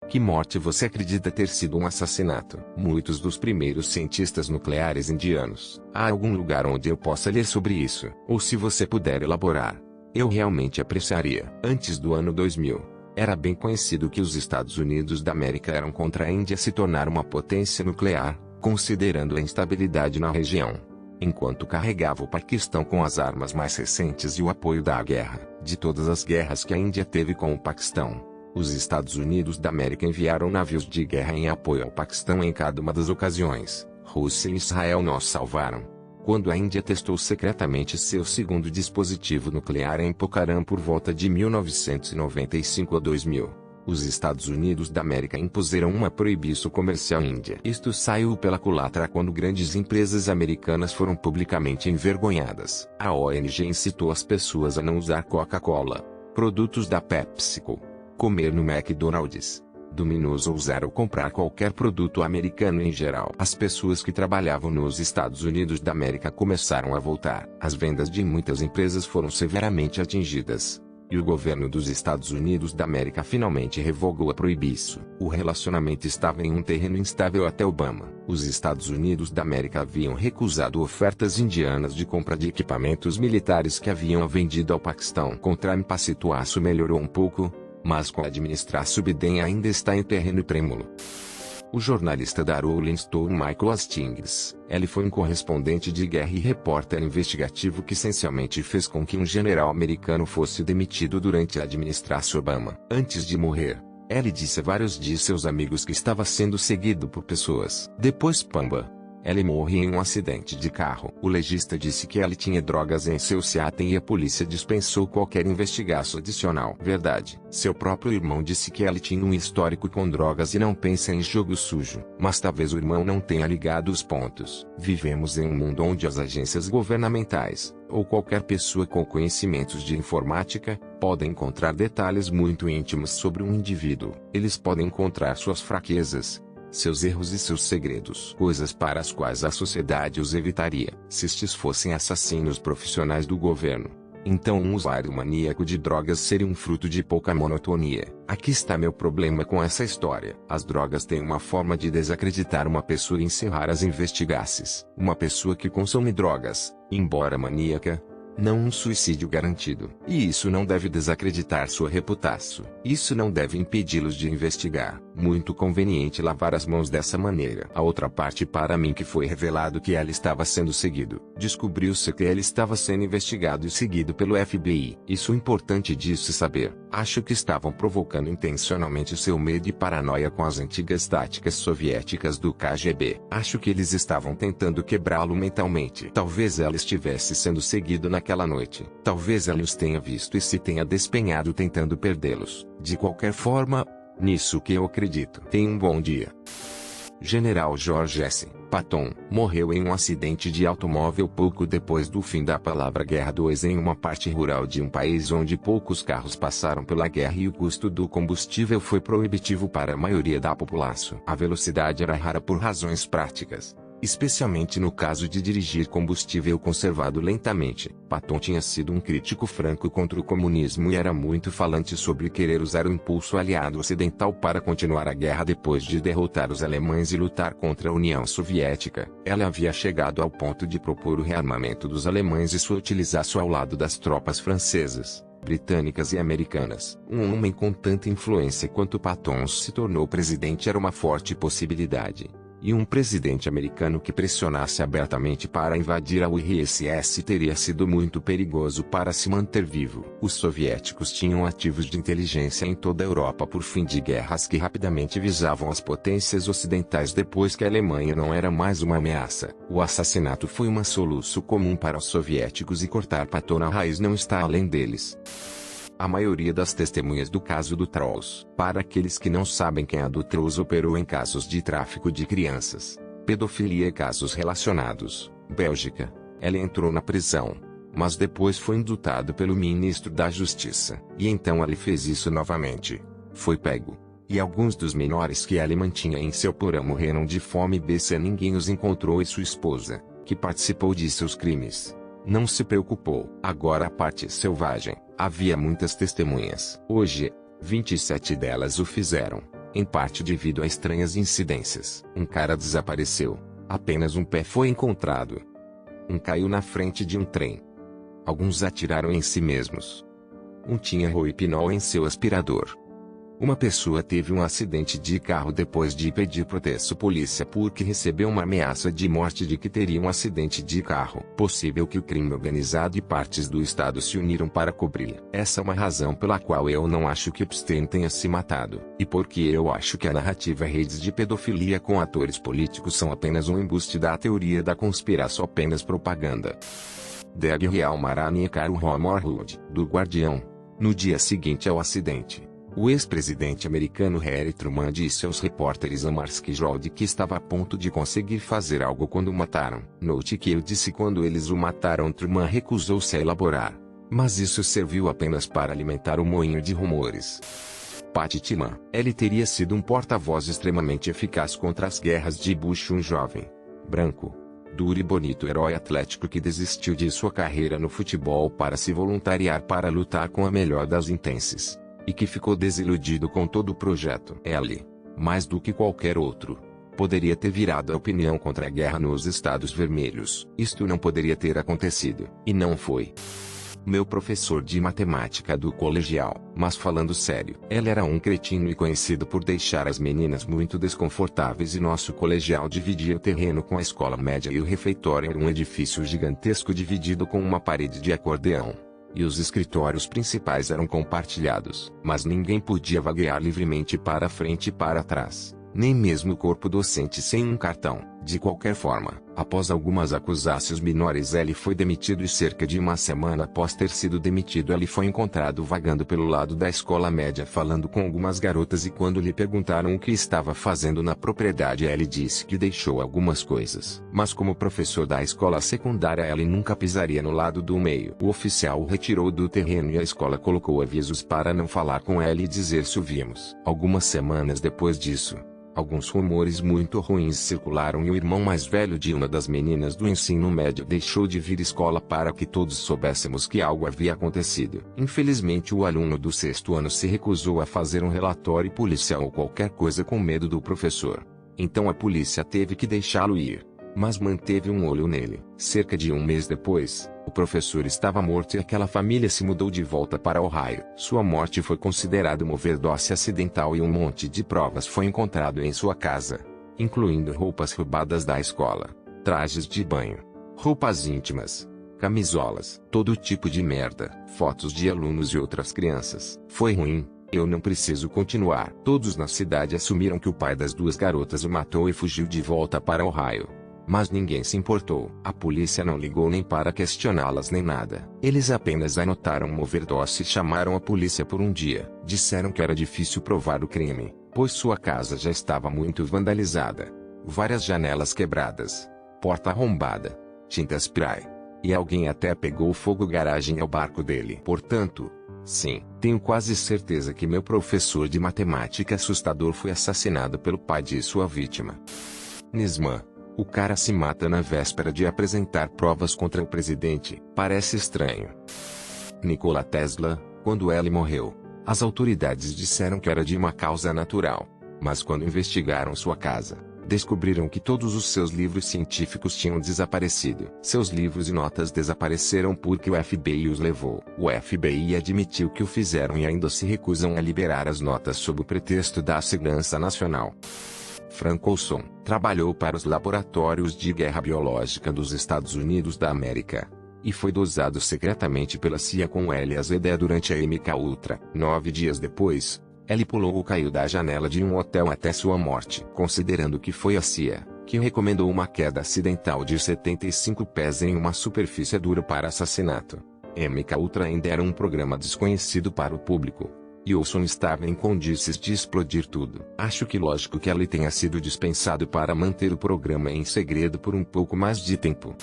Que morte você acredita ter sido um assassinato? Muitos dos primeiros cientistas nucleares indianos. Há algum lugar onde eu possa ler sobre isso? Ou se você puder elaborar, eu realmente apreciaria. Antes do ano 2000, era bem conhecido que os Estados Unidos da América eram contra a Índia se tornar uma potência nuclear, considerando a instabilidade na região. Enquanto carregava o Paquistão com as armas mais recentes e o apoio da guerra, de todas as guerras que a Índia teve com o Paquistão, os Estados Unidos da América enviaram navios de guerra em apoio ao Paquistão em cada uma das ocasiões. Rússia e Israel nos salvaram. Quando a Índia testou secretamente seu segundo dispositivo nuclear em Pokhran por volta de 1995 a 2000, os Estados Unidos da América impuseram uma proibição comercial à Índia. Isto saiu pela culatra quando grandes empresas americanas foram publicamente envergonhadas. A ONG incitou as pessoas a não usar Coca-Cola, produtos da PepsiCo, comer no McDonald's, Domino's ou usar ou comprar qualquer produto americano em geral. As pessoas que trabalhavam nos Estados Unidos da América começaram a voltar. As vendas de muitas empresas foram severamente atingidas. E o governo dos Estados Unidos da América finalmente revogou a proibição. O relacionamento estava em um terreno instável até Obama. Os Estados Unidos da América haviam recusado ofertas indianas de compra de equipamentos militares que haviam vendido ao Paquistão. Com Trump a situação melhorou um pouco, mas com a administração Biden ainda está em terreno trêmulo. O jornalista da Rolling Stone Michael Hastings, ele foi um correspondente de guerra e repórter investigativo que essencialmente fez com que um general americano fosse demitido durante a administração Obama. Antes de morrer, ele disse a vários de seus amigos que estava sendo seguido por pessoas. Depois pamba, ele morre em um acidente de carro. O legista disse que ele tinha drogas em seu Seattle e a polícia dispensou qualquer investigação adicional. Verdade. Seu próprio irmão disse que ele tinha um histórico com drogas e não pensa em jogo sujo. Mas talvez o irmão não tenha ligado os pontos. Vivemos em um mundo onde as agências governamentais, ou qualquer pessoa com conhecimentos de informática, podem encontrar detalhes muito íntimos sobre um indivíduo. Eles podem encontrar suas fraquezas, seus erros e seus segredos. Coisas para as quais a sociedade os evitaria. Se estes fossem assassinos profissionais do governo, então um usuário maníaco de drogas seria um fruto de pouca monotonia. Aqui está meu problema com essa história. As drogas têm uma forma de desacreditar uma pessoa e encerrar as investigações. Uma pessoa que consome drogas, embora maníaca, não um suicídio garantido. E isso não deve desacreditar sua reputação. Isso não deve impedi-los de investigar. Muito conveniente lavar as mãos dessa maneira. A outra parte para mim que foi revelado que ele estava sendo seguido. Descobriu-se que ele estava sendo investigado e seguido pelo FBI. Isso é importante disso saber. Acho que estavam provocando intencionalmente seu medo e paranoia com as antigas táticas soviéticas do KGB. Acho que eles estavam tentando quebrá-lo mentalmente. Talvez ele estivesse sendo seguido naquela noite. Talvez ele os tenha visto e se tenha despenhado tentando perdê-los. De qualquer forma, nisso que eu acredito. Tenha um bom dia. General George S. Patton morreu em um acidente de automóvel pouco depois do fim da palavra Guerra 2 em uma parte rural de um país onde poucos carros passaram pela guerra e o custo do combustível foi proibitivo para a maioria da população. A velocidade era rara por razões práticas, especialmente no caso de dirigir combustível conservado lentamente. Patton tinha sido um crítico franco contra o comunismo e era muito falante sobre querer usar o impulso aliado ocidental para continuar a guerra depois de derrotar os alemães e lutar contra a União Soviética. Ela havia chegado ao ponto de propor o rearmamento dos alemães e sua utilização ao lado das tropas francesas, britânicas e americanas. Um homem com tanta influência quanto Patton se tornou presidente era uma forte possibilidade. E um presidente americano que pressionasse abertamente para invadir a URSS teria sido muito perigoso para se manter vivo. Os soviéticos tinham ativos de inteligência em toda a Europa por fim de guerras que rapidamente visavam as potências ocidentais depois que a Alemanha não era mais uma ameaça. O assassinato foi uma solução comum para os soviéticos e cortar Patton na raiz não está além deles. A maioria das testemunhas do caso do Trolls. Para aqueles que não sabem quem a do Trolls operou em casos de tráfico de crianças, pedofilia e casos relacionados, Bélgica, ela entrou na prisão, mas depois foi indultado pelo ministro da Justiça. E então ele fez isso novamente. Foi pego. E alguns dos menores que ele mantinha em seu porão morreram de fome e ninguém os encontrou e sua esposa, que participou de seus crimes, não se preocupou. Agora a parte selvagem. Havia muitas testemunhas. Hoje, 27 delas o fizeram. em parte devido a estranhas incidências. Um cara desapareceu. Apenas um pé foi encontrado. Um caiu na frente de um trem. Alguns atiraram em si mesmos. Um tinha roipinol em seu aspirador. Uma pessoa teve um acidente de carro depois de pedir protesto à polícia porque recebeu uma ameaça de morte de que teria um acidente de carro. Possível que o crime organizado e partes do Estado se uniram para cobrir. Essa é uma razão pela qual eu não acho que Epstein tenha se matado. E porque eu acho que a narrativa redes de pedofilia com atores políticos são apenas um embuste da teoria da conspiração, apenas propaganda. Deg Real Marani Caro Romorhood, do Guardião. No dia seguinte ao acidente, o ex-presidente americano Harry Truman disse aos repórteres Amarski Jod que estava a ponto de conseguir fazer algo quando o mataram. Note que eu disse quando eles o mataram. Truman recusou-se a elaborar. Mas isso serviu apenas para alimentar o moinho de rumores. Patty Tillman. Ele teria sido um porta-voz extremamente eficaz contra as guerras de Bush, um jovem, branco, duro e bonito herói atlético que desistiu de sua carreira no futebol para se voluntariar para lutar com a melhor das intenses. E que ficou desiludido com todo o projeto. Ele, mais do que qualquer outro, poderia ter virado a opinião contra a guerra nos Estados Vermelhos. Isto não poderia ter acontecido. E não foi. Meu professor de matemática do colegial. Mas falando sério, ele era um cretino e conhecido por deixar as meninas muito desconfortáveis, e nosso colegial dividia o terreno com a escola média e o refeitório era um edifício gigantesco dividido com uma parede de acordeão. E os escritórios principais eram compartilhados. Mas ninguém podia vaguear livremente para frente e para trás. Nem mesmo o corpo docente sem um cartão. De qualquer forma, após algumas acusácios menores, ele foi demitido e cerca de uma semana após ter sido demitido ele foi encontrado vagando pelo lado da escola média falando com algumas garotas, e quando lhe perguntaram o que estava fazendo na propriedade ele disse que deixou algumas coisas. Mas como professor da escola secundária ele nunca pisaria no lado do meio. O oficial o retirou do terreno e a escola colocou avisos para não falar com ele e dizer se o vimos. Algumas semanas depois disso, alguns rumores muito ruins circularam e o irmão mais velho de uma das meninas do ensino médio deixou de vir à escola para que todos soubéssemos que algo havia acontecido. Infelizmente o aluno do 6º ano se recusou a fazer um relatório policial ou qualquer coisa com medo do professor. Então a polícia teve que deixá-lo ir, mas manteve um olho nele. Cerca de um mês depois, o professor estava morto e aquela família se mudou de volta para Ohio. Sua morte foi considerada uma overdose acidental e um monte de provas foi encontrado em sua casa, incluindo roupas roubadas da escola, trajes de banho, roupas íntimas, camisolas, todo tipo de merda, fotos de alunos e outras crianças. Foi ruim. Eu não preciso continuar. Todos na cidade assumiram que o pai das duas garotas o matou e fugiu de volta para Ohio. Mas ninguém se importou. A polícia não ligou nem para questioná-las nem nada. Eles apenas anotaram uma overdose e chamaram a polícia por um dia. Disseram que era difícil provar o crime, pois sua casa já estava muito vandalizada. Várias janelas quebradas, porta arrombada, tinta spray. E alguém até pegou fogo garagem ao barco dele. Portanto, sim, tenho quase certeza que meu professor de matemática assustador foi assassinado pelo pai de sua vítima. Nisman. O cara se mata na véspera de apresentar provas contra o presidente. Parece estranho. Nikola Tesla. Quando ele morreu, as autoridades disseram que era de uma causa natural. Mas quando investigaram sua casa, descobriram que todos os seus livros científicos tinham desaparecido. Seus livros e notas desapareceram porque o FBI os levou. O FBI admitiu que o fizeram e ainda se recusam a liberar as notas sob o pretexto da segurança nacional. Frank Olson trabalhou para os laboratórios de guerra biológica dos Estados Unidos da América e foi dosado secretamente pela CIA com LSD durante a MK Ultra. 9 dias depois, ele pulou ou caiu da janela de um hotel até sua morte. Considerando que foi a CIA que recomendou uma queda acidental de 75 pés em uma superfície dura para assassinato, MK Ultra ainda era um programa desconhecido para o público. E Olson estava em condições de explodir tudo. Acho que lógico que ele tenha sido dispensado para manter o programa em segredo por um pouco mais de tempo.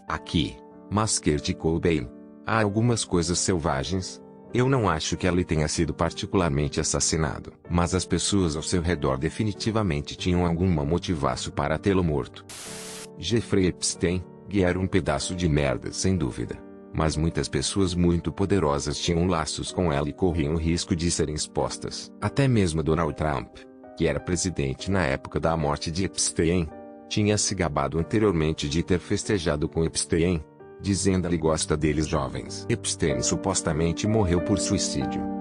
Aqui, mas Kurt Cobain. Há algumas coisas selvagens. Eu não acho que ele tenha sido particularmente assassinado. Mas as pessoas ao seu redor definitivamente tinham alguma motivação para tê-lo morto. Jeffrey Epstein, que era um pedaço de merda sem dúvida. Mas muitas pessoas muito poderosas tinham laços com ela e corriam o risco de serem expostas. Até mesmo Donald Trump, que era presidente na época da morte de Epstein, tinha se gabado anteriormente de ter festejado com Epstein, dizendo que gosta deles jovens. Epstein supostamente morreu por suicídio.